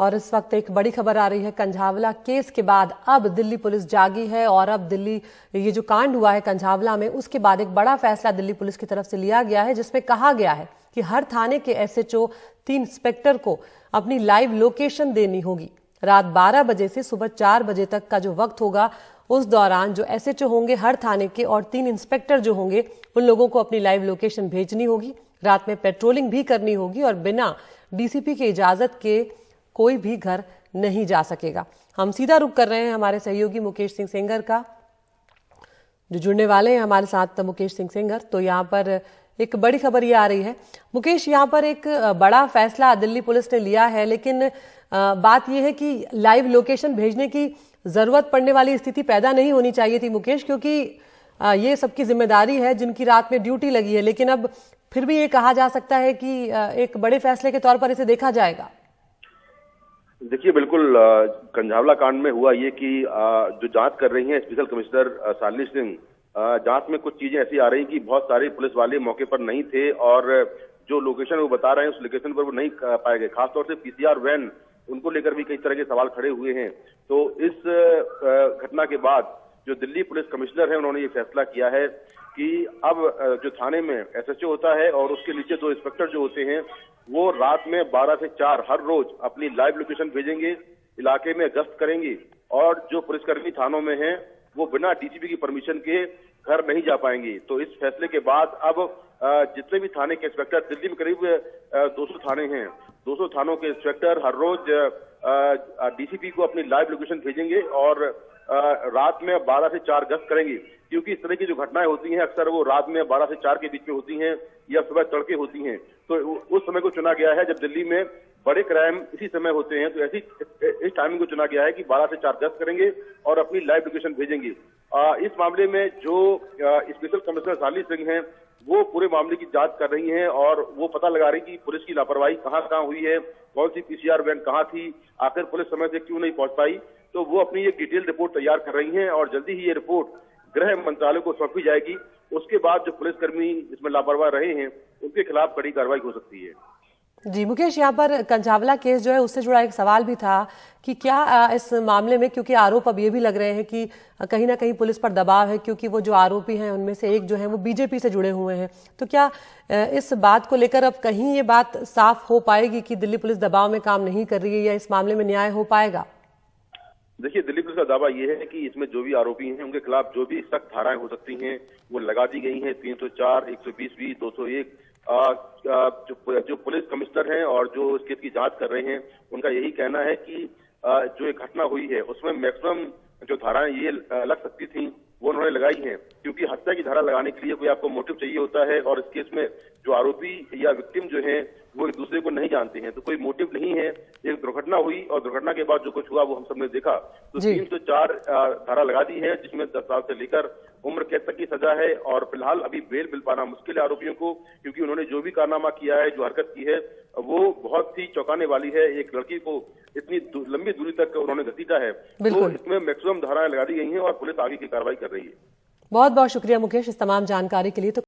और इस वक्त एक बड़ी खबर आ रही है कंझावला केस के बाद। अब दिल्ली पुलिस जागी है और अब दिल्ली ये जो कांड हुआ है कंझावला में, उसके बाद एक बड़ा फैसला दिल्ली पुलिस की तरफ से लिया गया है, जिसमें कहा गया है कि हर थाने के एसएचओ 3 इंस्पेक्टर को अपनी लाइव लोकेशन देनी होगी। रात 12 बजे से सुबह 4 बजे तक का जो वक्त होगा, उस दौरान जो एसएचओ होंगे हर थाने के और 3 इंस्पेक्टर जो होंगे, उन लोगों को अपनी लाइव लोकेशन भेजनी होगी। रात में पेट्रोलिंग भी करनी होगी और बिना डीसीपी की इजाजत के कोई भी घर नहीं जा सकेगा। हम सीधा रुख कर रहे हैं हमारे सहयोगी मुकेश सिंह सेंगर का, जो जुड़ने वाले हैं हमारे साथ। मुकेश सिंह सेंगर, तो यहाँ पर एक बड़ी खबर ये आ रही है मुकेश, यहाँ पर एक बड़ा फैसला दिल्ली पुलिस ने लिया है, लेकिन बात यह है कि लाइव लोकेशन भेजने की जरूरत पड़ने वाली स्थिति पैदा नहीं होनी चाहिए थी मुकेश, क्योंकि ये सबकी जिम्मेदारी है जिनकी रात में ड्यूटी लगी है। लेकिन अब फिर भी ये कहा जा सकता है कि एक बड़े फैसले के तौर पर इसे देखा जाएगा। देखिए, बिल्कुल कंझावला कांड में हुआ ये कि जो जांच कर रही हैं स्पेशल कमिश्नर शालिनी सिंह, जांच में कुछ चीजें ऐसी आ रही कि बहुत सारे पुलिस वाले मौके पर नहीं थे और जो लोकेशन वो बता रहे हैं उस लोकेशन पर वो नहीं पाए गए। खासतौर से पीसीआर वैन, उनको लेकर भी कई तरह के सवाल खड़े हुए हैं। तो इस घटना के बाद जो दिल्ली पुलिस कमिश्नर है, उन्होंने ये फैसला किया है कि अब जो थाने में एसएचओ होता है और उसके नीचे 2 इंस्पेक्टर जो होते हैं, वो रात में 12 से 4 हर रोज अपनी लाइव लोकेशन भेजेंगे, इलाके में गश्त करेंगे और जो पुलिसकर्मी थानों में हैं वो बिना डीसीपी की परमिशन के घर नहीं जा पाएंगे। तो इस फैसले के बाद अब जितने भी थाने के इंस्पेक्टर, दिल्ली में करीब 200 थाने हैं, 200 थानों के इंस्पेक्टर हर रोज डीसीपी को अपनी लाइव लोकेशन भेजेंगे और रात में 12 से 4 गश्त करेंगे। क्योंकि इस तरह की जो घटनाएं होती हैं अक्सर वो रात में 12 से 4 के बीच में होती हैं या सुबह तड़के होती हैं। तो उस समय को चुना गया है जब दिल्ली में बड़े क्राइम इसी समय होते हैं। तो इस टाइमिंग को चुना गया है कि 12 से 4 गश्त करेंगे और अपनी लाइव लोकेशन भेजेंगे। इस मामले में जो स्पेशल कमिश्नर शालिनी सिंह हैं, वो पूरे मामले की जांच कर रही हैं और वो पता लगा रही कि पुलिस की लापरवाही कहां कहां हुई है, कौन सी पीसीआर वैन कहां थी, आखिर पुलिस समय से क्यों नहीं पहुंच पाई। तो वो अपनी एक डिटेल रिपोर्ट तैयार कर रही हैं और जल्दी ही ये रिपोर्ट गृह मंत्रालय को सौंपी जाएगी। उसके बाद जो पुलिसकर्मी इसमें लापरवाह रहे हैं उनके खिलाफ कड़ी कार्रवाई हो सकती है। जी मुकेश, यहाँ पर कंझावला केस जो है उससे जुड़ा एक सवाल भी था कि क्या इस मामले में, क्योंकि आरोप अब ये भी लग रहे हैं कि कहीं ना कहीं पुलिस पर दबाव है, क्योंकि वो जो आरोपी हैं उनमें से एक जो है वो बीजेपी से जुड़े हुए हैं, तो क्या इस बात को लेकर अब कहीं ये बात साफ हो पाएगी कि दिल्ली पुलिस दबाव में काम नहीं कर रही है या इस मामले में न्याय हो पाएगा? देखिए, दिल्ली पुलिस का दावा यह है कि इसमें जो भी आरोपी हैं उनके खिलाफ जो भी सख्त धाराएं हो सकती हैं वो लगा दी गई हैं। 304, 120, 201। जो पुलिस कमिश्नर हैं और जो इस केस की जांच कर रहे हैं, उनका यही कहना है कि जो एक घटना हुई है उसमें मैक्सिमम जो धाराएं ये लग सकती थी वो उन्होंने लगाई हैं। क्योंकि हत्या की धारा लगाने के लिए कोई आपको मोटिव चाहिए होता है और इस केस में जो आरोपी या विक्टिम जो है वो एक दूसरे को नहीं जानते हैं, तो कोई मोटिव नहीं है। एक दुर्घटना हुई और दुर्घटना के बाद जो कुछ हुआ वो हम सबने देखा। तो 304 धारा लगा दी है जिसमें 10 साल से लेकर उम्र कैद तक की सजा है और फिलहाल अभी बेल मिल पाना मुश्किल है आरोपियों को, क्योंकि उन्होंने जो भी कारनामा किया है, जो हरकत की है, वो बहुत ही चौंकाने वाली है। एक लड़की को इतनी लंबी दूरी तक उन्होंने घसीटा है। तो इसमें मैक्सिमम धाराएं लगा दी गई हैं और पुलिस आगे की कार्रवाई कर रही है। बहुत बहुत शुक्रिया मुकेश इस तमाम जानकारी के लिए। तो